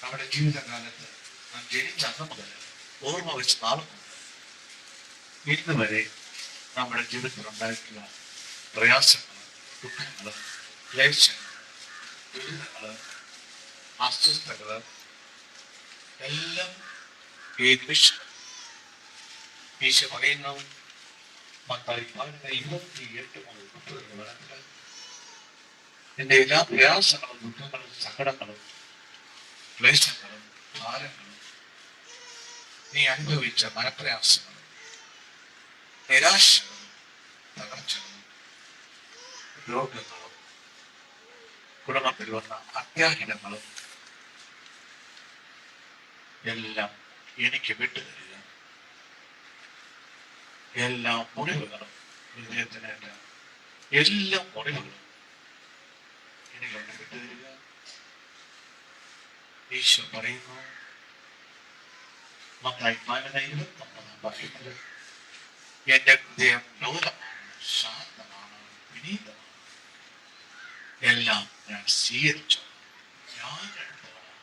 നമ്മുടെ ജീവിതകാലത്ത് നാം ജനിച്ച അന്ന് മുതൽ ഓർമ്മ വെച്ച് നാളും ഇന്ന് വരെ നമ്മുടെ ജീവിതത്തിൽ ഉണ്ടായിട്ടുള്ള പ്രയാസങ്ങളും ദുഃഖങ്ങളും ക്ലേശങ്ങളും ദുരിതങ്ങള് അസ്വസ്ഥകള് എല്ലാം ഈ നിമിഷം ഈശോ പറയുന്നു. മത്തായി 28 മുതൽ 30 വരെ എന്റെ എല്ലാ പ്രയാസങ്ങളും ദുഃഖങ്ങളും സങ്കടങ്ങളും ക്ലേശങ്ങളും ഭാരങ്ങളും നീ അനുഭവിച്ച മനപ്രയാസങ്ങളും നിരാശകളും തകർച്ചകളും രോഗങ്ങളും കുടുംബത്തിൽ വന്ന അത്യാഹിതങ്ങളും എല്ലാം എനിക്ക് വിട്ടുതരിക. എല്ലാ മുറിവുകളും ഹൃദയത്തിനേറ്റ എല്ലാ മുറിവുകളും എനിക്ക് വിട്ടുതരിക. ഈശോ പറയുന്നു. മത്തായി 29 എന്റെ ഹൃദയം ലോലമാണ്, ശാന്തമാണ്, വിനീതമാണ്. എല്ലാം ഞാൻ സ്വീകരിച്ചു. ഞാൻ എടുത്തോളാം.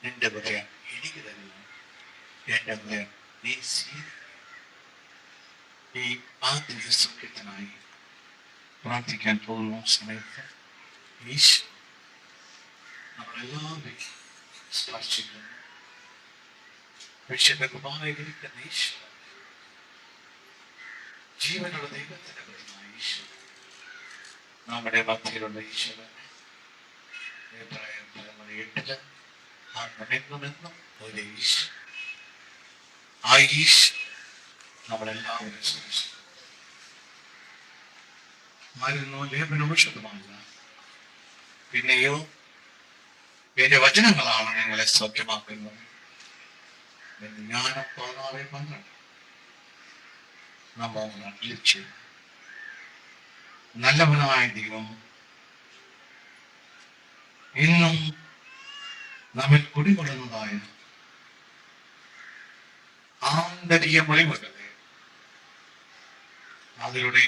നിന്റെ ഹൃദയം എനിക്ക് തരുന്നു. എന്റെ ഹൃദയം നീ സ്വീകരിക്കും. ഈ ആത്മീയ സൗഖ്യത്തിനായി പ്രാർത്ഥിക്കാൻ പോകുന്ന സമയത്ത് ഈശോ നമ്മളെല്ലാവരെയും സ്പർശിക്കുന്നു. വിശുദ്ധ കുർബാനയിലിരിക്കുന്ന ഈശോ, ജീവനുള്ള ദൈവത്തിന്റെ പുത്രനായ ഈശോ, നമ്മുടെ മധ്യയിലുള്ള ഈശോനെ 8 ആത്മനെന്നും ഒരു ഈശോ. ആ ഈശോ നമ്മളെല്ലാവരും സ്പർശിക്കുന്നു. മരുന്നോ ലേപനോഷധമല്ല, പിന്നെയോ എന്റെ വചനങ്ങളാണ് നിങ്ങളെ സൗഖ്യമാക്കുന്നത് എന്ന് ജ്ഞാനം 16:12 നമ്മൾ അർപ്പിച്ചു. നല്ലവനായ ദൈവം ഇന്നും നമ്മിൽ കുടികൊള്ളുന്നതായ ആന്തരിക മുറിവുകളെ അതിലൂടെ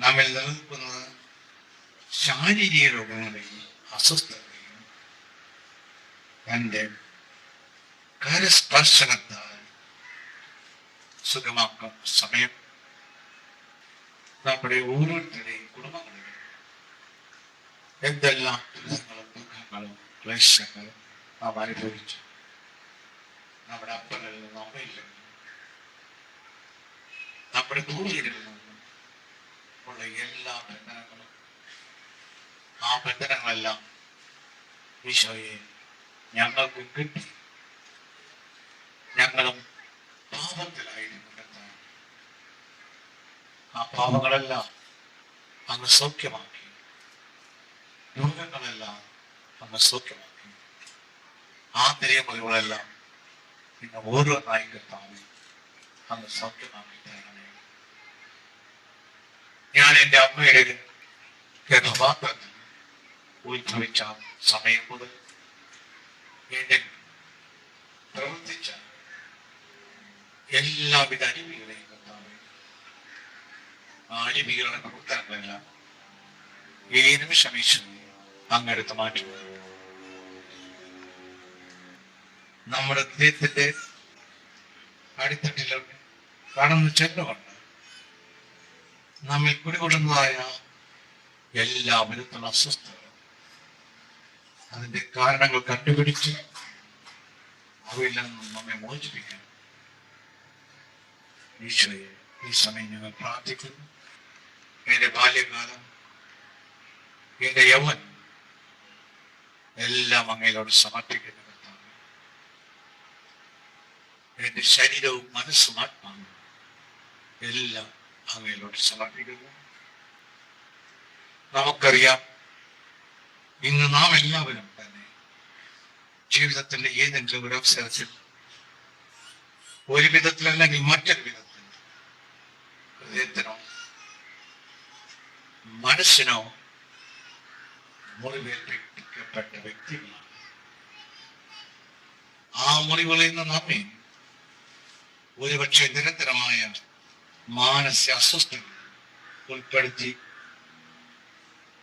നമ്മിൽ നിലനിൽക്കുന്ന ശാരീരിക രോഗങ്ങളെയും അസ്വസ്ഥതയും തന്റെ കരസ്പർശനത്താൽ സുഖമാക്കുന്ന സമയം നമ്മുടെ ഓരോരുത്തരുടെയും കുടുംബങ്ങളിലും എന്തെല്ലാം ദുരിതങ്ങളും ദുഃഖങ്ങളും ക്ലേശങ്ങളും നാം അനുഭവിച്ചു. നമ്മുടെ അപ്പനിൽ നിന്നും അമ്മയിൽ നിന്നും നമ്മുടെ പൂർവികരിൽ നിന്നും ഉള്ള എല്ലാ ബന്ധനങ്ങളും, ആ ബന്ധനങ്ങളെല്ലാം ഈശോയെ ഞങ്ങൾക്ക് കിട്ടി. ഞങ്ങളും പാപത്തിലായിരുന്നു. ആ പാപങ്ങളെല്ലാം അങ്ങ് സൗഖ്യമാക്കി. രോഗങ്ങളെല്ലാം അങ്ങ് സൗഖ്യമാക്കി. ആന്തരിക മുറിവുകളെല്ലാം ഇന്ന് ഓരോന്നായി കർത്താവേ അങ്ങ് സൗഖ്യമാക്കി തരണമേ. ഞാൻ എൻ്റെ അമ്മയുടെ ഗർഭപാത്രത്തിൽ ഉത്ഭവിച്ച സമയം മുതൽ എന്നെ പ്രവർത്തിച്ച എല്ലാവിധ അനിമികളെയും കർത്താവേ, ആ അനിമികളുടെ പ്രവർത്തനങ്ങളെല്ലാം ഈ നിമിഷം ഈശോയെ അങ്ങെടുത്ത് മാറ്റുക. നമ്മുടെ ഹൃദയത്തിന്റെ അടിത്തട്ടിലൊക്കെ കടന്നു ചെന്നുകൊണ്ട് നമ്മിൽ കുടികൊള്ളുന്നതായ എല്ലാ വിധത്തിലുള്ള അസ്വസ്ഥതകളും അതിന്റെ കാരണങ്ങൾ കണ്ടുപിടിച്ച് അവയിൽ നിന്നും നമ്മെ മോചിപ്പിക്കാൻ ഈശോയെ ഈ സമയം ഞങ്ങൾ പ്രാർത്ഥിക്കുന്നു. എന്റെ ബാല്യകാലം, എന്റെ യൗവനം എല്ലാം അങ്ങയിലോട് സമർപ്പിക്കുന്നു. എന്റെ ശരീരവും മനസ്സും ആത്മാവും എല്ലാം അങ്ങയിലോട് സമർപ്പിക്കുന്നു. നമുക്കറിയാം, ഇന്ന് നാം എല്ലാവരും തന്നെ ജീവിതത്തിന്റെ ഏതെങ്കിലും ഒരു അവസരത്തിൽ ഒരു വിധത്തിലല്ലെങ്കിൽ മറ്റൊരു വിധത്തിൽ ഹൃദയത്തിനോ മനസ്സിനോ മുറിവേൽപ്പിക്കപ്പെട്ട വ്യക്തികളാണ്. ആ മുറിവുകളിൽ നിന്ന് നമ്മെ ഒരുപക്ഷെ നിരന്തരമായ മാനസിക അസ്വസ്ഥത ഉൾപ്പെടുത്തി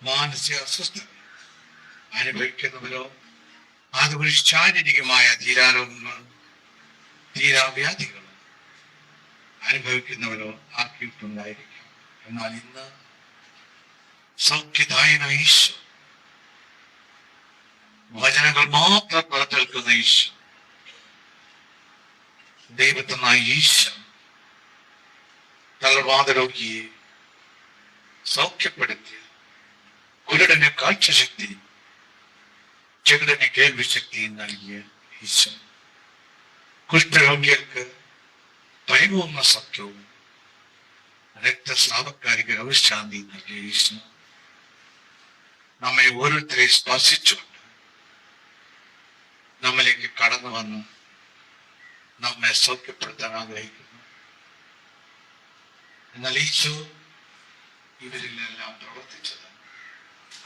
മാനസിക അസ്വസ്ഥത അനുഭവിക്കുന്നവരോ അതുവഴി ശാരീരികമായ തീരാരോഗങ്ങളും തീരാവ്യാധികളും അനുഭവിക്കുന്നവരോ ആക്കിയിട്ടുണ്ടായിരിക്കും. എന്നാൽ ഇന്ന് സൗഖ്യദായന ഈശോ, വചനങ്ങൾ മാത്രം പുറത്തെടുക്കുന്ന ഈശോ, ദൈവത്തിനായ ഈശോ തളർവാദ രോഗിയെ സൗഖ്യപ്പെടുത്തിയ, കുരുടന് കാഴ്ചശക്തി, ചെകിടന് കേൾവി ശക്തി നൽകിയ ഈശോ, കുഷ്ഠരോഗികൾക്ക് പരിപൂർണ സത്യവും രക്തസ്രാവക്കാരിക്ക് രോഗശാന്തി നൽകിയ ഈശോ നമ്മെ ഓരോരുത്തരെ സ്പർശിച്ചുകൊണ്ട് നമ്മിലേക്ക് കടന്നു വന്ന് നമ്മെ സൗഖ്യപ്പെടുത്താൻ ആഗ്രഹിക്കുന്നു. എന്നാൽ ഈശോ ഇവരിലെല്ലാം പ്രവർത്തിച്ചത്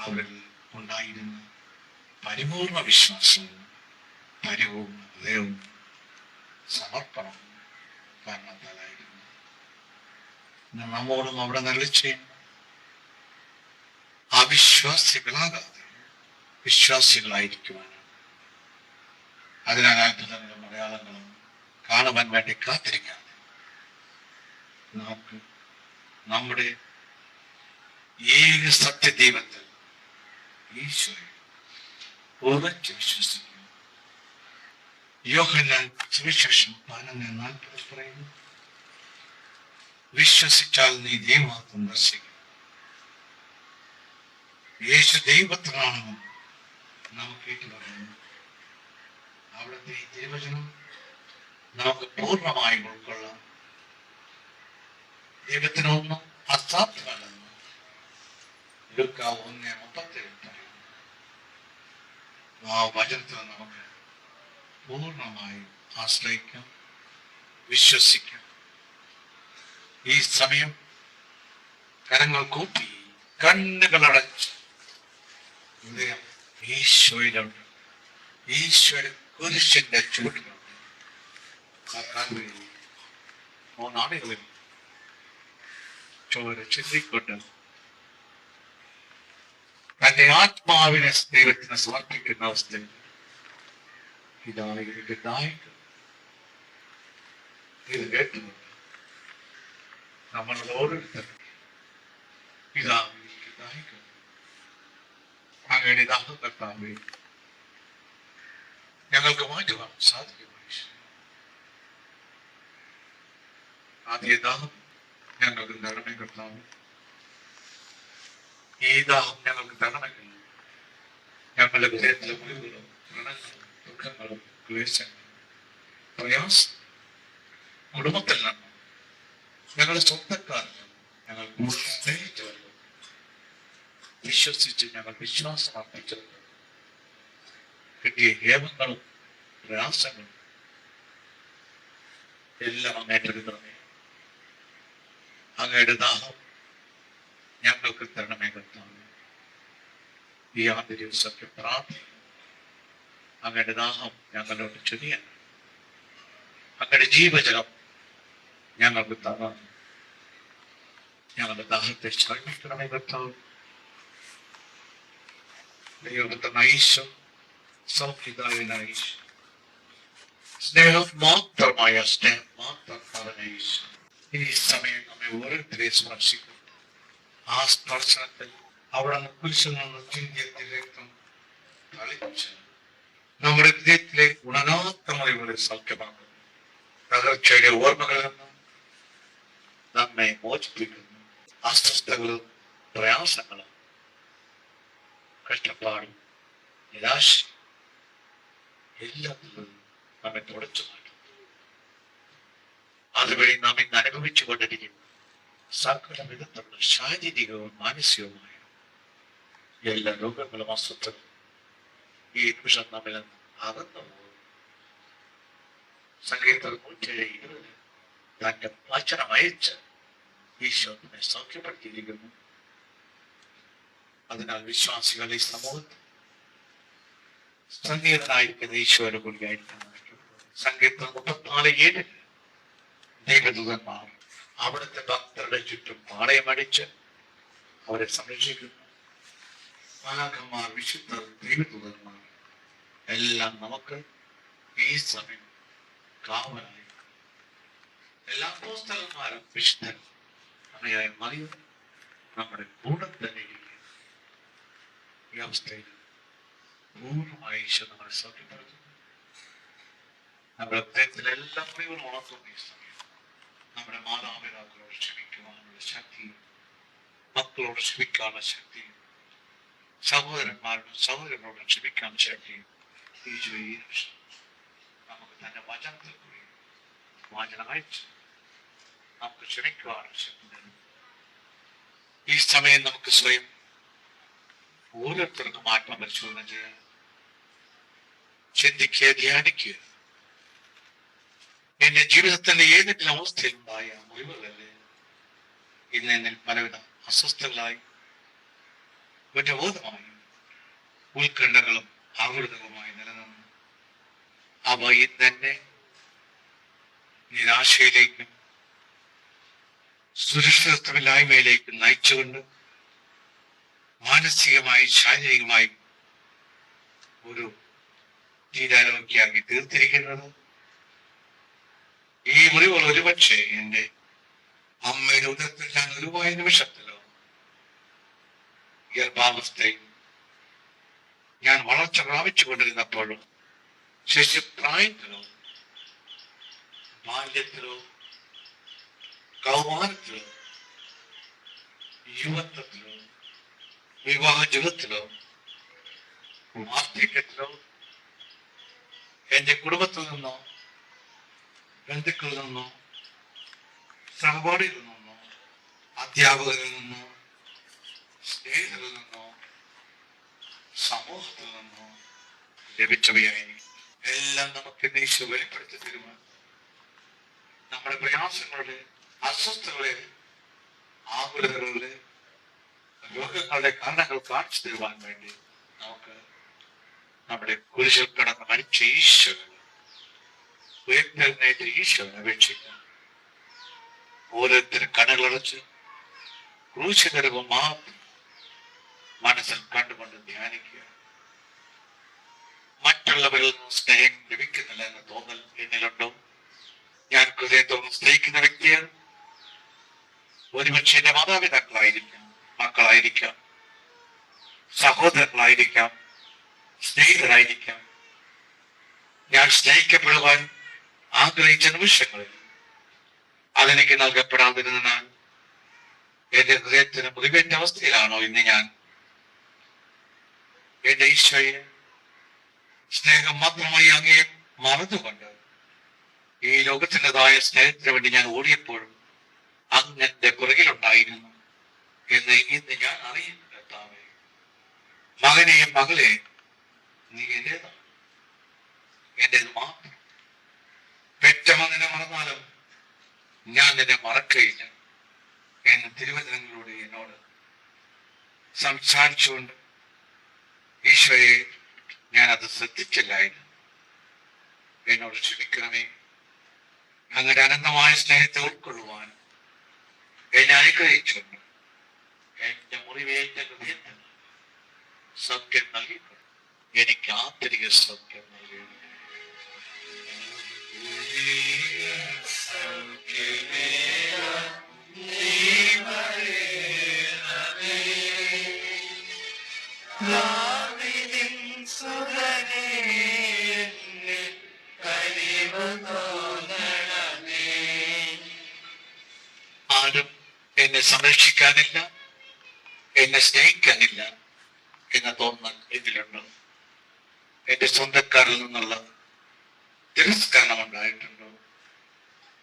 അവരിൽ ഉണ്ടായിരുന്ന പരിപൂർണ വിശ്വാസവും പരിപൂർണ ഹൃദയവും സമർപ്പണവും കാരണത്താലായിരുന്നു. നമ്മോടും അവിടെ നൽകി ചെയ്യുന്നു. അവിശ്വാസികളാകാതെ വിശ്വാസികളായിരിക്കുവാനാണ്. അതിനാൽ അത്ഭുതങ്ങളും അടയാളങ്ങളും കാണുവാൻ വേണ്ടി കാത്തിരിക്കാതെ നമുക്ക് നമ്മുടെ ഏക സത്യദൈവത്തിൽ ഈശോയെ ഉറച്ചു വിശ്വസിക്കുന്നു. യോഹന്നാൻ സുവിശേഷം 11:40 പറയുന്നു, വിശ്വസിച്ചാൽ നീ ദൈവമാത്രം ദർശിക്കും. യേശു ദൈവത്തിനാണെന്ന് നമുക്ക് ഏറ്റുപറയുന്നു. അവിടുത്തെ ഈ തിരുവചനം നമുക്ക് പൂർണ്ണമായി ഉൾക്കൊള്ളാം. ദൈവത്തിനൊന്നും അസാധ്യമല്ലെന്ന് ലൂക്കാ 1:37 പറയുന്നു. ആ വചനത്തിൽ നമുക്ക് പൂർണ്ണമായും ആശ്രയിക്കാം, വിശ്വസിക്കാം. ഈ സമയം കരങ്ങൾ കൂട്ടി കണ്ണുകളടച്ച് ഹൃദയം ഈശോയിലുണ്ട്, ഈശോയുടെ കുരിശിന്റെ ചുവട്ടിലുണ്ട്. മൂന്നാളുകളിൽ ചോര ചിന്തിക്കൊണ്ട് തന്റെ ആത്മാവിനെ ദൈവത്തിന് സമർപ്പിക്കുന്ന അവസ്ഥയിൽ ഇതാണ് ഇതിന്റെ ദായകം. ഇത് കേട്ടുകൊണ്ട് നമ്മൾ ഓരോരുത്തരും ഇതാ എനിക്ക് ദായകം, അങ്ങയുടെ ദാഹം കർത്താവേ ഞങ്ങൾക്ക് മാറ്റുവാൻ സാധിക്കും. ആദ്യ ദാഹം ഞങ്ങൾക്ക് തരണമേ കർത്താവ്. ഈ ദാഹം ഞങ്ങൾക്ക് തരണമെങ്കിൽ ഞങ്ങളുടെ ഹൃദയത്തിലെ മുറിവുകളും വ്രണങ്ങളും ദുഃഖങ്ങളും ക്ലേശങ്ങളും പ്രയാസം കുടുംബത്തിൽ നിന്നും ഞങ്ങളുടെ സ്വന്തക്കാരിൽ ഞങ്ങൾ സ്നേഹിച്ചവരും വിശ്വസിച്ച് ഞങ്ങൾ വിശ്വാസം അർപ്പിച്ചത് കിട്ടിയ ഹേമങ്ങളും പ്രയാസങ്ങളും എല്ലാം അങ്ങേറ്റെടുക്കണമേ. അങ്ങയുടെ ദാഹം ഞങ്ങൾക്ക് തരണമേ കർത്താവേ. ഈ ആദ്യ ദിവസമൊക്കെ പ്രാർത്ഥന അങ്ങയുടെ ദാഹം ഞങ്ങളോട് ചൊരിയാൻ, അങ്ങയുടെ ജീവജലം ഞങ്ങൾക്ക് തരണം. ഞങ്ങളുടെ ദാഹത്തെ ശമിക്കണമേ കർത്താവേ. ദൈവത്തിന്റെ ഈശോ, സൗഖ്യദായകനായ ഈശോ, സ്നേഹം മാത്രമായ സ്നേഹം മാത്രം പറഞ്ഞ ഈശോ ഈ സമയം നമ്മെ ഓരോരുത്തരെ സ്പർശിക്കും. ആ സ്പർശനത്തിൽ അവിടെ നിന്ന് കുരിശിൽ നിന്ന് ചിന്തിയ രക്തം തളിച്ച് നമ്മുടെ ഹൃദയത്തിലെ ഉണരാത്ത മുറിവുകളെ സൗഖ്യമാക്കുന്നു. തകർച്ചയുടെ ഓർമ്മകളിൽ നിന്ന് നമ്മെ മോചിപ്പിക്കുന്നു. അസ്വസ്ഥകളും പ്രയാസങ്ങളും കഷ്ടപ്പാടും നിരാശ എല്ലാത്തിലും നമ്മെ തുടച്ചു മാറ്റും. അതുവഴി നാം ഇന്ന് അനുഭവിച്ചു കൊണ്ടിരിക്കുന്നു സകല വിധത്തിലുള്ള ശാരീരികവും മാനസികവുമായ എല്ലാ രോഗങ്ങളും അസ്വസ്ഥകളും ഈ നിമിഷം നമ്മിൽ നിന്ന് അകന്നു പോകും. സംഗീതം 107:20 തന്റെ വചനം അയച്ച് ഈശോ നമ്മെ സൗഖ്യപ്പെടുത്തിയിരിക്കുന്നു. അതിനാൽ വിശ്വാസികൾ ഈ സമൂഹത്തിൽ സംഗീതനായിരിക്കുന്ന ഈശോയുടെ കൂടിയായിരിക്കുന്നു. സംഗീതം 34:7 ദൈവദൂതന്മാർ അവിടുത്തെ ഭക്തരുടെ ചുറ്റും പാളയമടിച്ച് അവരെ സംരക്ഷിക്കുന്നു. മാലാഖമാർ, വിശുദ്ധർ, ദൈവദൂതന്മാർ എല്ലാം നമുക്ക് ഈ സമയം കാവലായി എല്ലാ അപ്പോസ്തലന്മാരും വിശുദ്ധൻ അമ്മയായ മറിയം നമ്മുടെ കൂടെ തന്നെ ഇരിക്കും. ഈ അവസ്ഥയിൽ പൂർണ്ണമായി ഈശോ നമ്മളെ സൗഖ്യപ്പെടുത്തുന്നു. നമ്മുടെ ഹൃദയത്തിൽ എല്ലാ മുറിവും ഉണർത്തുന്ന ഈ സമയം നമ്മുടെ മാതാപിതാക്കളോട് ക്ഷമിക്കുവാനുള്ള ശക്തിയും മക്കളോട് ക്ഷമിക്കാനുള്ള ശക്തിയും സഹോദരന്മാരോടും സഹോദരനോടും ക്ഷമിക്കാനുള്ള ശക്തിയും ഈശോ ഈ നിമിഷം നമുക്ക് തന്നെ വചനത്തിൽ കൂടി വചനം അയച്ചു നമുക്ക് ക്ഷമിക്കുവാനുള്ള ശക്തി തരുന്നു. ഈ സമയം നമുക്ക് സ്വയം ഓരോരുത്തർക്കും ആത്മപരിശോധന ചെയ്യാൻ ചിന്തിക്കുക, ധ്യാനിക്കുക. എന്റെ ജീവിതത്തിന്റെ ഏതെങ്കിലും അവസ്ഥയിലുണ്ടായ മുറിവുകളല്ലേ ഇന്ന് എന്നിൽ പലവിധ അസ്വസ്ഥകളായി കുറ്റബോധമായും ഉത്കണ്ഠകളും ആവൃതകളുമായി നിലനിന്നു. അവ ഇന്ന് എന്നെ നിരാശയിലേക്കും സുരക്ഷിതത്വമില്ലായ്മയിലേക്കും നയിച്ചുകൊണ്ട് മാനസികമായും ശാരീരികമായും ഒരു തീരാരോഗ്യമാക്കി തീർത്തിരിക്കുന്നത് ഈ മുറിവുകൾ ഒരുപക്ഷെ എന്റെ അമ്മയുടെ ഉദരത്തിൽ ഞാൻ ഒരുപായ നിമിഷത്തിലോ ഗർഭാവസ്ഥയിൽ ഞാൻ വളർച്ച പ്രാപിച്ചു കൊണ്ടിരുന്നപ്പോഴും ശിശുപ്രായത്തിലോ ബാല്യത്തിലോ കൗമാരത്തിലോ യുവത്വത്തിലോ വിവാഹ ജീവിതത്തിലോ വാർദ്ധക്യത്തിലോ എന്റെ കുടുംബത്തിൽ നിന്നോ ബന്ധുക്കളിൽ നിന്നോ സഹപാഠികളിൽ നിന്നോ അധ്യാപകരിൽ നിന്നോ സ്നേഹിതരിൽ നിന്നോ സമൂഹത്തിൽ നിന്നോ ലഭിച്ചവയായി എല്ലാം നമുക്ക് ഈശോ വെളിപ്പെടുത്തി തരുവാൻ നമ്മുടെ പ്രയാസങ്ങളുടെ അസ്വസ്ഥതകളെ ആകുലതകളുടെ രോഗങ്ങളുടെ കാരണങ്ങൾ കാണിച്ചു തരുവാൻ വേണ്ടി നമുക്ക് നമ്മുടെ കുരിശിൽ കിടന്ന് മരിച്ച ഈശോനെ ഉയർത്തെഴുന്നേറ്റ് ഈശോനെ അപേക്ഷിക്കാം. ഓരോരുത്തരും കണ്ണുകളടച്ച് ക്രൂശിതരവും മാത്രം മനസ്സിൽ കണ്ടുകൊണ്ട് ധ്യാനിക്കുക. മറ്റുള്ളവരിൽ നിന്ന് സ്നേഹം ലഭിക്കുന്നില്ല എന്ന തോന്നൽ എന്നിലുണ്ടോ? ഞാൻ ഹൃദയത്തോളം സ്നേഹിക്കുന്ന വ്യക്തിയാണ്. ഒരുപക്ഷെ എന്റെ മാതാപിതാക്കളായിരിക്കാം, മക്കളായിരിക്കാം, സഹോദരങ്ങളായിരിക്കാം, സ്നേഹിതരായിരിക്കാം. ഞാൻ സ്നേഹിക്കപ്പെടുവാൻ ആഗ്രഹിച്ച നിമിഷങ്ങളിൽ അതെനിക്ക് നൽകപ്പെടാതിരുന്നാൽ എന്റെ ഹൃദയത്തിന് മുറിവേറ്റ അവസ്ഥയിലാണോ ഇന്ന് ഞാൻ? എന്റെ ഈശോയെ സ്നേഹം മാത്രമായി അങ്ങേ മറന്നുകൊണ്ട് ഈ ലോകത്തിൻ്റെതായ സ്നേഹത്തിന് വേണ്ടി ഞാൻ ഓടിയപ്പോഴും അങ്ങന്റെ പുറകിലുണ്ടായിരുന്നു എന്ന് ഇന്ന് ഞാൻ അറിയുന്നു. കർത്താവേ, മകനെയും മകളെ നീ എന്റേതാണ്, എന്റേത് മാത്രം. പെറ്റമ്മ നിന്നെ മറന്നാലും ഞാൻ നിന്നെ മറക്കയില്ല എന്ന് തിരുവചനങ്ങളിലൂടെ എന്നോട് സംസാരിച്ചുകൊണ്ട് ഈശോയെ ഞാനത് ശ്രദ്ധിച്ചില്ലായിരുന്നു. എന്നോട് ക്ഷമിക്കണമേ. അങ്ങയുടെ അനന്തമായ സ്നേഹത്തെ ഉൾക്കൊള്ളുവാൻ എന്നെ അനുഗ്രഹിച്ചുകൊണ്ട് എന്റെ മുറിവേറ്റ ഹൃദയത്തിൽ സൗഖ്യം നൽകിക്കൊണ്ട് എനിക്ക് ആന്തരിക സൗഖ്യം നൽകി. ആരും എന്നെ സംരക്ഷിക്കാനില്ല, എന്നെ സ്നേഹിക്കാനില്ല എന്ന തോന്നൽ ഇതിലുണ്ടോ? എന്റെ സ്വന്തക്കാരിൽ നിന്നുള്ള തിരസ്കരണം ഉണ്ടായിട്ടുണ്ടോ?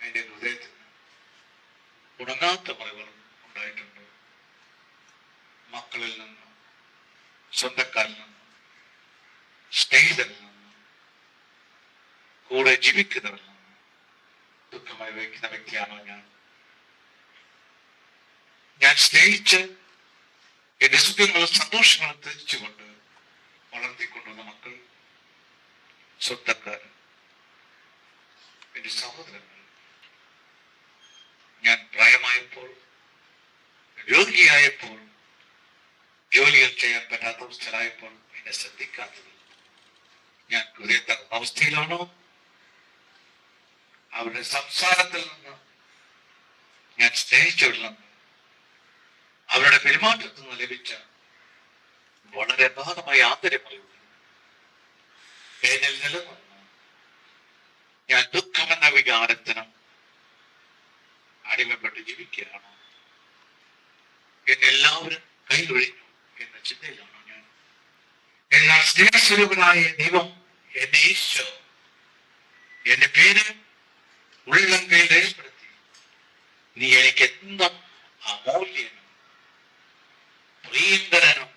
എന്റെ ഹൃദയത്തിൽ ഉണങ്ങാത്ത മുറിവുകൾ ഉണ്ടായിട്ടുണ്ടോ? മക്കളിൽ നിന്നോ, സ്വന്തക്കാരിൽ നിന്നോ, സ്നേഹിതരിൽ നിന്നോ, കൂടെ ജീവിക്കുന്നവരിൽ നിന്നോ ദുഃഖമായി വയ്ക്കുന്ന വ്യക്തിയാണോ ഞാൻ? ഞാൻ സ്നേഹിച്ച് എന്റെ സുഖങ്ങളും സന്തോഷങ്ങളും തിരിച്ചുകൊണ്ട് വളർത്തിക്കൊണ്ടുവന്ന മക്കൾ, സ്വന്തക്കാർ, എന്റെ സഹോദരങ്ങൾ, ഞാൻ പ്രായമായപ്പോൾ, രോഗിയായപ്പോൾ, ജോലികൾ ചെയ്യാൻ പറ്റാത്ത അവസ്ഥയിലായപ്പോൾ എന്നെ ശ്രദ്ധിക്കാത്തത് ഞാൻ അവസ്ഥയിലാണോ? അവരുടെ സംസാരത്തിൽ നിന്ന് ഞാൻ സ്നേഹിച്ചുള്ളെന്ന്, അവരുടെ പെരുമാറ്റത്തിൽ നിന്ന് ലഭിച്ച വളരെ അഗാധമായ ആന്തരികമായി എന്നിൽ നിലനിന്ന് ഞാൻ ദുഃഖമെന്ന വികാരത്തിന് അടിമപ്പെട്ട് ജീവിക്കുകയാണോ? എന്നെല്ലാവരും കൈയൊഴിഞ്ഞു എന്ന ചിന്തയിലാണോ ഞാൻ? എന്നാൽ സ്നേഹസ്വരൂപനായ ദൈവം എന്നെ ഈശോ എന്റെ പേര് ഉള്ളം കയ്യിൽ രേഖപ്പെടുത്തി, നീ എനിക്ക് എന്തും അമൂല്യനും പ്രിയങ്കരനും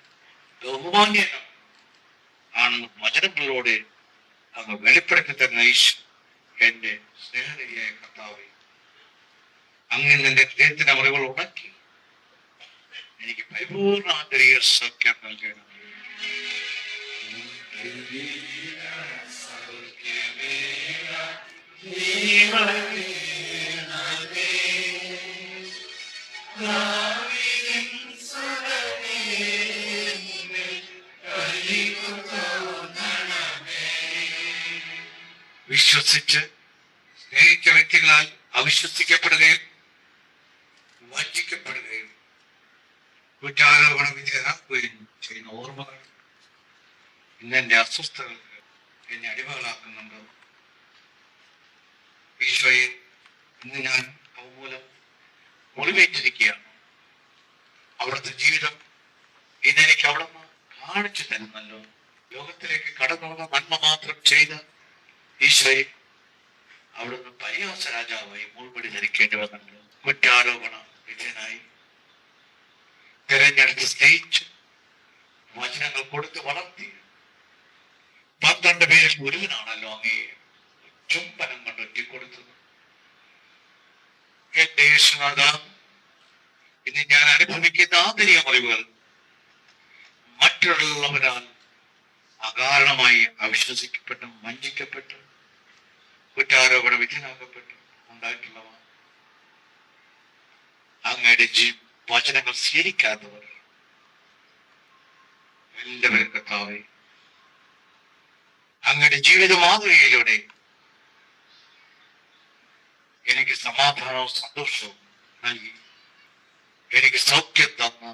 ബഹുമാന്യനും ആണെന്ന് വചനങ്ങളിലൂടെ അങ്ങ് വെളിപ്പെടുത്തി തരുന്ന ഈശോ, എന്റെ സ്നേഹനിധിയായ കർത്താവേ, അങ്ങ് നിന്റെ ഹൃദയത്തിന്റെ മുറിവുകൾ ഉണക്കി എനിക്ക് പരിപൂർണ ആന്തരിക സൗഖ്യം നൽകണം. വിശ്വസിച്ച് സ്നേഹിച്ച വ്യക്തികളാൽ അവിശ്വസിക്കപ്പെടുകയും വഞ്ചിക്കപ്പെടുകയും കുറ്റാരോപണ വിധേയരാക്കുകയും ചെയ്യുന്ന ഓർമ്മകൾ ഇന്നെന്റെ അസ്വസ്ഥതകൾക്ക് എന്നെ അടിമകളാക്കുന്നുണ്ട്. ഈശോയെ, ഇന്ന് ഞാൻ അവമൂലം മുറിവേറ്റിരിക്കുകയാണ്. അവിടുത്തെ ജീവിതം ഇന്നെനിക്ക് അവിടുന്ന് കാണിച്ചു തരുന്നല്ലോ. ലോകത്തിലേക്ക് കടന്നു വന്ന നന്മ മാത്രം ചെയ്ത ഈശോയെ, അവിടുന്ന് പരിഹാസ രാജാവായി മുൾപടി ധരിക്കേണ്ടി വന്നല്ലോ. കുറ്റാരോപണ വിധേയനായി തിരഞ്ഞെടുത്ത് സ്നേഹിച്ച് വചനങ്ങൾ കൊടുത്ത് വളർത്തി 12 പേരിൽ ഒരുവനാണല്ലോ അങ്ങേ ചുംബനം കൊണ്ട് ഒറ്റിക്കൊടുത്തത്. എന്റെ യേശുനാഥ, ഇന്ന് ഞാൻ അനുഭവിക്കുന്ന ആന്തരിക മുറിവുകൾ മറ്റുള്ളവരാൽ അകാരണമായി അവിശ്വസിക്കപ്പെട്ടും വഞ്ചിക്കപ്പെട്ടും കുറ്റാരോപണ വിധേയനാക്കപ്പെട്ടും ഉണ്ടായിട്ടുള്ളവ, അങ്ങയുടെ വചനങ്ങൾ സ്വീകരിക്കാത്തവർ എല്ലാവരും കർത്താവേ, അങ്ങയുടെ ജീവിത മാതൃകയിലൂടെ എനിക്ക് സമാധാനവും സന്തോഷവും നൽകി എനിക്ക് സൗഖ്യം തന്ന്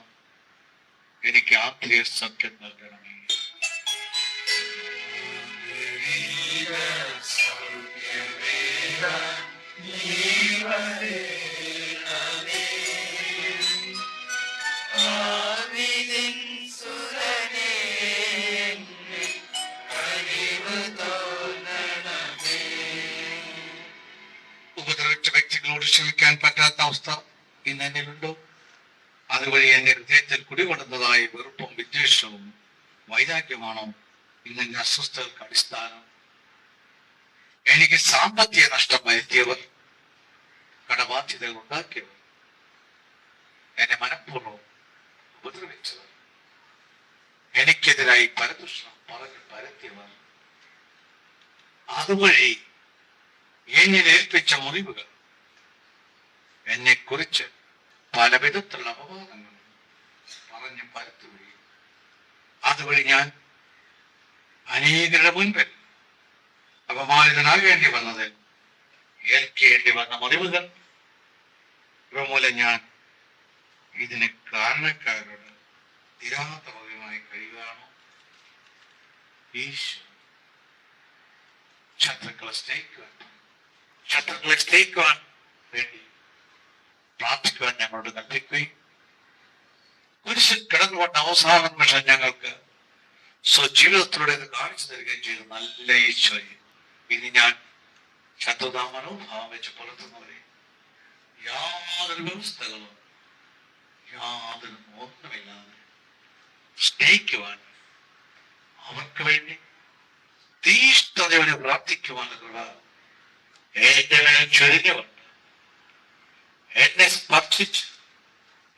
എനിക്ക് ആന്തരിക സൗഖ്യം നൽകണമേ. ഉപദ്രവിച്ച വ്യക്തികളോട് ക്ഷമിക്കാൻ പറ്റാത്ത അവസ്ഥ ഇന്ന് എന്നിലുണ്ടോ? അതുവഴി എന്റെ ഹൃദയത്തിൽ കുടികൊടുന്നതായ വെറുപ്പും വിദ്വേഷവും വൈരാഗ്യമാണോ ഇന്ന് എന്റെ അസ്വസ്ഥതകൾക്ക് അടിസ്ഥാനം? എനിക്ക് സാമ്പത്തിക നഷ്ടം വരുത്തിയവർ, കടബാധ്യതകൾ ഉണ്ടാക്കിയവർ, എന്നെ മനഃപൂർവ്വം ഉപദ്രവിച്ചവർ, എനിക്കെതിരായി പരദൂഷണം പറഞ്ഞ് പരത്തിയവർ, അതുവഴി എന്നിൽ ഏൽപ്പിച്ച മുറിവുകൾ, എന്നെ കുറിച്ച് പല വിധത്തിലുള്ള അപവാദങ്ങൾ പറഞ്ഞ് പരത്തുകയും അതുവഴി ഞാൻ അനേകരുടെ മുൻപിൽ അപമാനിതനാകേണ്ടി വന്നതിൽ ഏൽക്കേണ്ടി വന്ന മുറിവുകൾ ഇവ മൂലം ഞാൻ ഇതിന് കാരണക്കാരോട് നിരാതമായി കഴിയുകയാണോ? ഈശോ ശത്രുക്കളെ സ്നേഹിക്കുവാൻ വേണ്ടി പ്രാർത്ഥിക്കുവാൻ ഞങ്ങളോട് കൽപ്പിക്കുകയും കുരിശിൽ കിടന്നുകൊണ്ട് അവസാന നിമിഷം ഞങ്ങൾക്ക് സ്വജീവിതത്തിലൂടെ ഇത് കാണിച്ചു തരികയും ചെയ്തു. നല്ല ഈശോയെ, ഇനി ഞാൻ ശത്രുതാ മനോഭാവം വെച്ച് പുലർത്തുന്നവരെ യാതൊരു വ്യവസ്ഥകളും യാതൊരു ഒന്നുമില്ലാതെ സ്നേഹിക്കുവാൻ, അവർക്ക് വേണ്ടി തീഷ്ണതയോടെ പ്രാർത്ഥിക്കുവാനുള്ള എന്റെ മേൽ ചൊരിഞ്ഞുകൊണ്ട് എന്നെ സ്പർശിച്ച്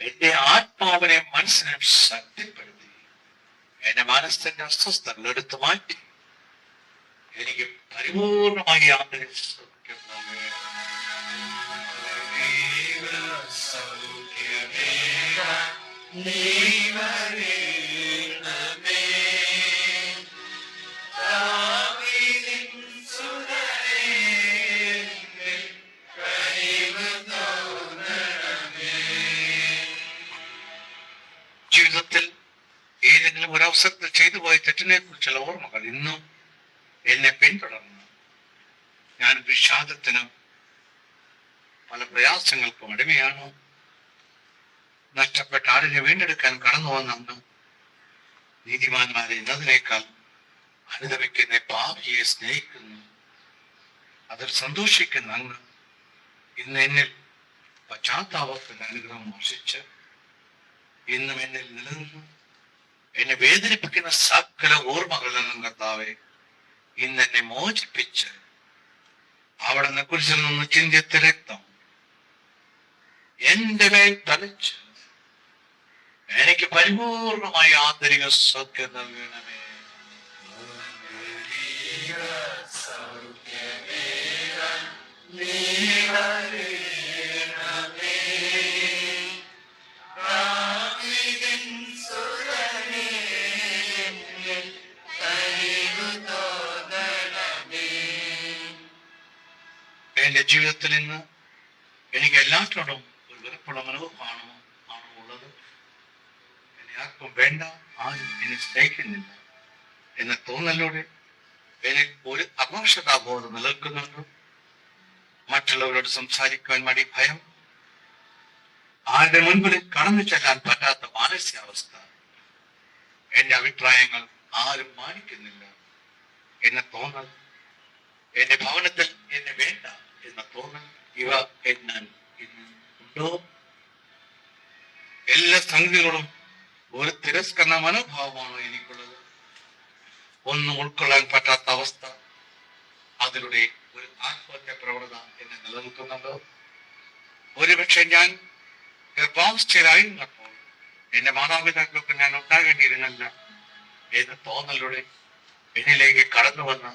എന്റെ ആത്മാവിനെ മനസ്സിനെ ശക്തിപ്പെടുത്തി എന്റെ മനസ്സിന്റെ അസ്വസ്ഥതകൾ എടുത്തു മാറ്റി എനിക്ക് പരിപൂർണമായി ആന്തരിക സൗഖ്യം നൽകണം. ചെയ്തു പോയ തെറ്റിനെ കുറിച്ചുള്ള ഓർമ്മകൾ ഇന്നും എന്നെ പിന്തുടർന്നു. ഞാൻ വിഷാദത്തിനും പല പ്രയാസങ്ങൾക്കും അടിമയാണ്. നഷ്ടപ്പെട്ട ആടിനെ വീണ്ടെടുക്കാൻ കടന്നു വന്നു നീതിമാന്മാരെ എന്നതിനേക്കാൾ അനുദപിക്കുന്ന പാപിയെ സ്നേഹിക്കുന്നു. അതിൽ സന്തോഷിക്കുന്ന അങ്ങ് ഇന്ന് എന്നിൽ പശ്ചാത്താപത്തിന്റെ അനുഗ്രഹം വർഷിച്ച് ഇന്നും എന്നിൽ നിലനിന്ന് എന്നെ വേദനിപ്പിക്കുന്ന സകല ഓർമ്മകളിൽ നിന്നും കർത്താവെ ഇന്ന് എന്നെ മോചിപ്പിച്ച് അവിടെ കുരിശിൽ നിന്ന് ചിന്തിച്ച രക്തം എന്റെ മേൽ തളിച്ച് എനിക്ക് പരിപൂർണമായ ആന്തരിക സൗഖ്യം നൽകണമേ. എന്റെ ജീവിതത്തിൽ ഇന്ന് എനിക്ക് എല്ലാറ്റിനോടും ഒരു വെറുപ്പുള്ള മനോഭാവമാണോ ഉള്ളത്. എന്നെ ആർക്കും വേണ്ട, ആരും എന്നെ സ്നേഹിക്കുന്നില്ല എന്ന തോന്നലോടെ എനിക്ക് ഒരു അപകർഷതാബോധം നിലനിൽക്കുന്നുണ്ട്. മറ്റുള്ളവരോട് സംസാരിക്കുവാൻ മടി, ഭയം, ആരുടെ മുൻപിൽ കടന്നു ചെല്ലാൻ പറ്റാത്ത മാനസികാവസ്ഥ, എന്റെ അഭിപ്രായങ്ങൾ ആരും മാനിക്കുന്നില്ല എന്ന തോന്നൽ, എന്റെ ഭവനത്തിൽ എന്നെ വേണ്ട എന്ന തോന്നൽ, ഇവ എന്നാൽ ഇന്ന് ഉണ്ടോ? എല്ലാ സംഗതികളോടും ഒരു തിരസ്കരണ മനോഭാവമാണോ എനിക്കുള്ളത്? ഒന്നും ഉൾക്കൊള്ളാൻ പറ്റാത്ത അവസ്ഥ, അതിലൂടെ ഒരു ആത്മഹത്യ പ്രവണത എന്നെ നിലനിൽക്കുന്നുണ്ടോ? ഒരുപക്ഷെ ഞാൻ ഗർഭാവസ്ഥയിലായിരുന്നപ്പോൾ എന്റെ മാതാപിതാക്കൾക്ക് ഞാൻ ഉണ്ടാകേണ്ടിയിരുന്നില്ല എന്ന തോന്നലൂടെ എന്നിലേക്ക് കടന്നു വന്ന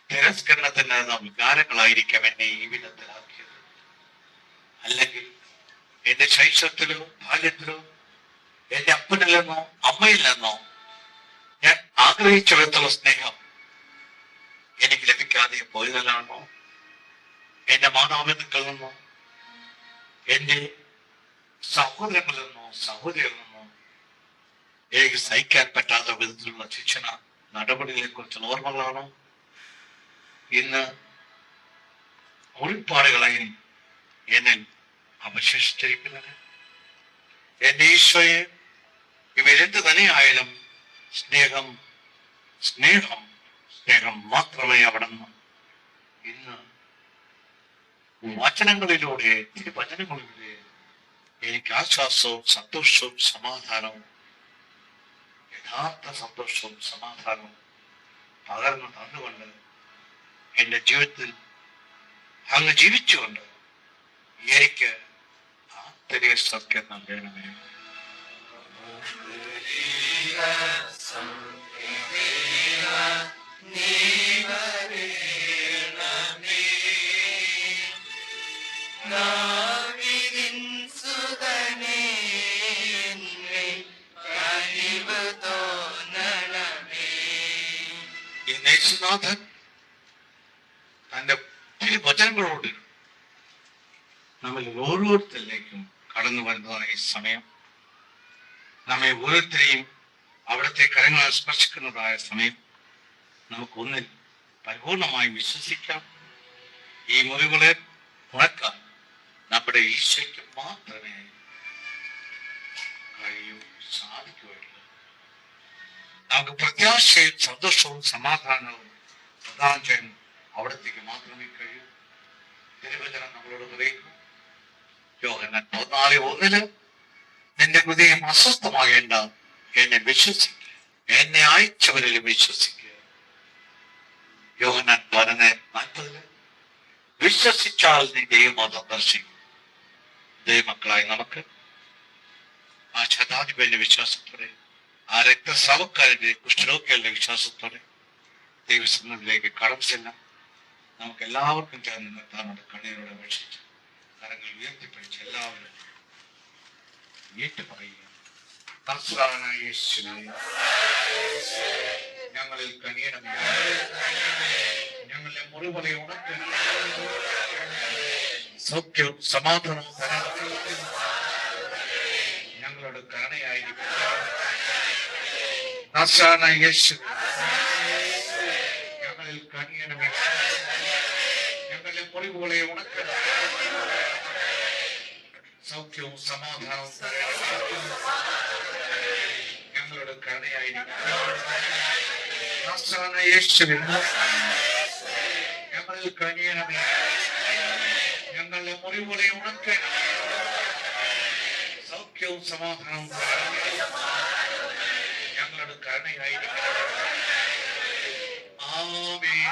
തിരസ്കരണത്തിന് വികാരങ്ങളായിരിക്കാം എന്നെ ഈ വിധത്തിലാക്കിയത്. അല്ലെങ്കിൽ എന്റെ ശൈശവത്തിലോ ബാല്യത്തിലോ എന്റെ അപ്പനിൽ നിന്നോ അമ്മയിൽ നിന്നോ ഞാൻ ആഗ്രഹിച്ച വിധത്തിലുള്ള സ്നേഹം എനിക്ക് ലഭിക്കാതെ പോയതല്ലാണോ? എന്റെ മാതാപിതാക്കളിൽ നിന്നോ എന്റെ സഹോദരങ്ങളിൽ നിന്നോ സഹോദരികളിൽ നിന്നോ എനിക്ക് സഹിക്കാൻ പറ്റാത്ത വിധത്തിലുള്ള ശിക്ഷണ നടപടികളെ കുറിച്ചുള്ള ഓർമ്മകളാണോ ഇന്ന് മുറിപ്പാടുകളായി എന്നിൽ അവശേഷിച്ചിരിക്കുന്നത്? എന്റെ ഈശോയെ, ഇവരെന്ത് തന്നെയായാലും സ്നേഹം സ്നേഹം സ്നേഹം മാത്രമേ അവിടുന്ന് ഇന്ന് വചനങ്ങളിലൂടെ തിരുവചനങ്ങളിലൂടെ എനിക്ക് ആശ്വാസവും സന്തോഷവും സമാധാനവും, യഥാർത്ഥ സന്തോഷവും സമാധാനവും പകർന്നു തന്നുകൊണ്ട് എന്റെ ജീവിതത്തിൽ അങ്ങ് ജീവിച്ചുകൊണ്ട് എനിക്ക് ആന്തരിക സൗഖ്യം നൽകണമേ. യേശുനാഥൻ തന്റെ തിരുവചനങ്ങളോട് നമ്മൾ ഓരോരുത്തരിലേക്കും കടന്നു വരുന്നതാണ് ഈ സമയം. നമ്മെ ഓരോരുത്തരെയും അവിടുത്തെ കരങ്ങളാൽ സ്പർശിക്കുന്നതായ സമയം. നമുക്ക് ഒന്നിൽ പരിപൂർണമായി വിശ്വസിക്കാം. ഈ മുറിവുകളെ ഉണക്കാൻ നമ്മുടെ ഈശോയ്ക്ക് മാത്രമേ സാധിക്കുകയുള്ളൂ. നമുക്ക് പ്രത്യാശയും സന്തോഷവും സമാധാനവും പ്രദാനം ചെയ്യാൻ അവിടത്തേക്ക് മാത്രമേ കഴിയൂ. തിരുവചനം നമ്മളോട് പറയുന്നു, യോഹന്നാൻ 14:1 നിന്റെ ഹൃദയം അസ്വസ്ഥമാകേണ്ട, എന്നെ വിശ്വസിക്കുക, എന്നെ അയച്ചവരിലും വിശ്വസിക്കുക. യോഹന്നാൻ 14:40 വിശ്വസിച്ചാൽ നീ ദൈവമതം ദർശിക്കും. ദൈവമക്കളായി നമുക്ക് ആ ശതാധിപന്റെ വിശ്വാസത്തോടെ, ആ രക്തസ്രാവക്കാരന്റെ കുഷ്ഠരോഗികളുടെ വിശ്വാസത്തോടെ ദൈവസന്നിധിയിലേക്ക് കടം ചെല്ലാം. നമുക്ക് എല്ലാവർക്കും ചേർന്ന് നിർത്താനുള്ള കണ്ണീരോടെ അപേക്ഷിച്ച് കരങ്ങൾ ഉയർത്തിപ്പിടിച്ച് എല്ലാവരും ഏറ്റു പറയുക. കർത്താവായ യേശുവേ, ഞങ്ങളിൽ കനിയണമേ, ഞങ്ങളുടെ മുറിവുകളെ ഉണക്കണം, സൗഖ്യവും സമാധാനവും ഞങ്ങളുടെ കരുണയായിരിക്കും. നസ്രായനായ യേശുവേ, ഞങ്ങളിൽ കനിയണമേ. ഞങ്ങളുടെ മുറിവുകളെ ഉണക്കണം. സൗഖ്യവും സമാധാനവും ഞങ്ങളുടെ കരുണയായിരിക്കും. നസ്രായനായ യേശുവേ, ഞങ്ങളിൽ കനിയണമേ. ഞങ്ങളുടെ മുറിവുകളെ ഉണക്കണം. സൗഖ്യവും സമാധാനവും ഞങ്ങളുടെ കരുണയായിരിക്കും. ആമേൻ.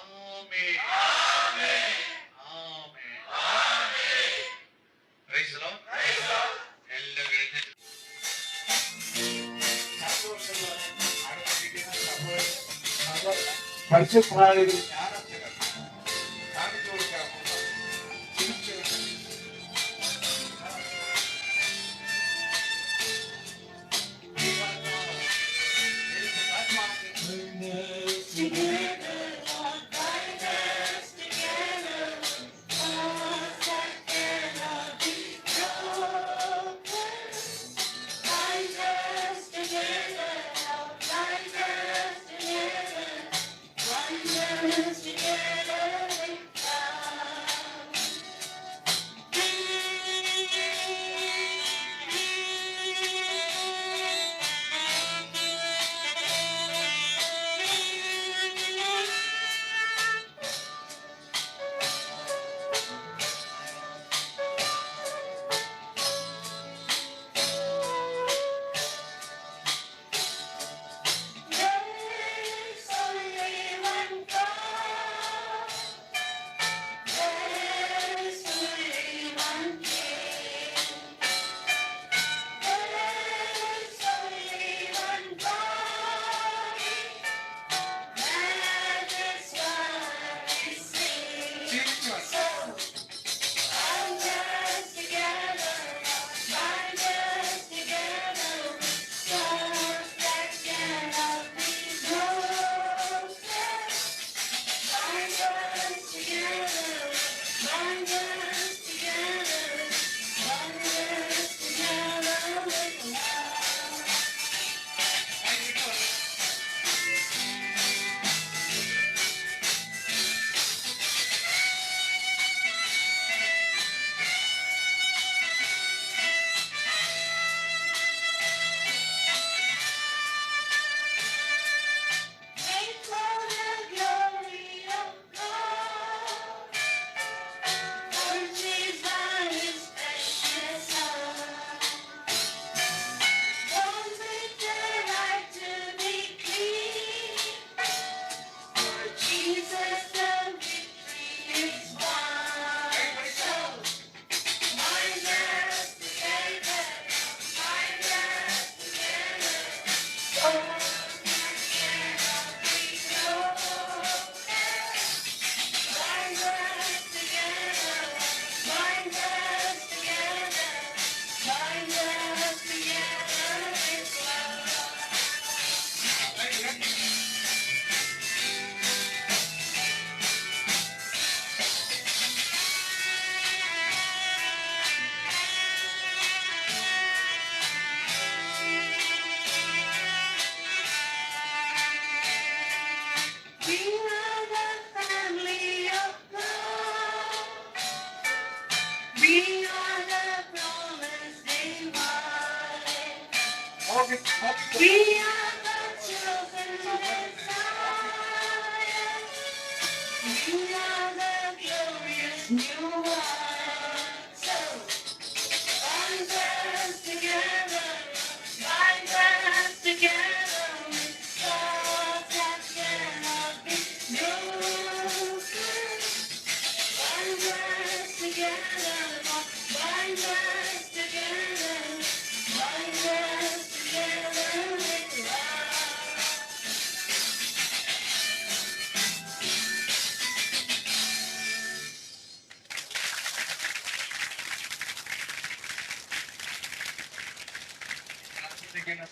ആമേൻ. ആമേൻ. Praise the Lord. എല്ലാവരും എഴുന്നേറ്റ് പരിശുദ്ധനായ ജ്ഞാനത്തെ കാണിച്ചു കൊടുക്കാം.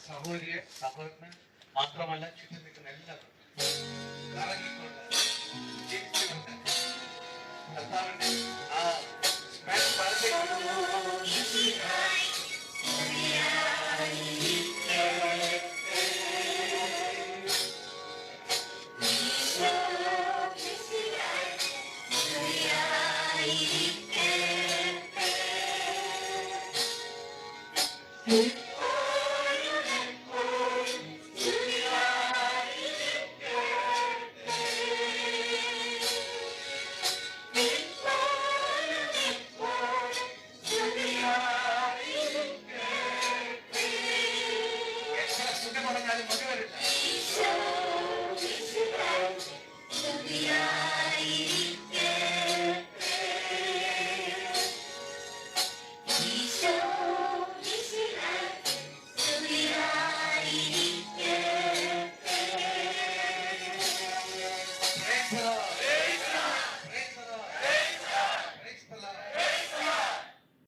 സഹോദരിയെ സഹോദരന് മാത്രമല്ല ചുറ്റും നിൽക്കുന്ന എല്ലാവരും കർത്താവിന്റെ ആ സ്മാഷ് പോകും.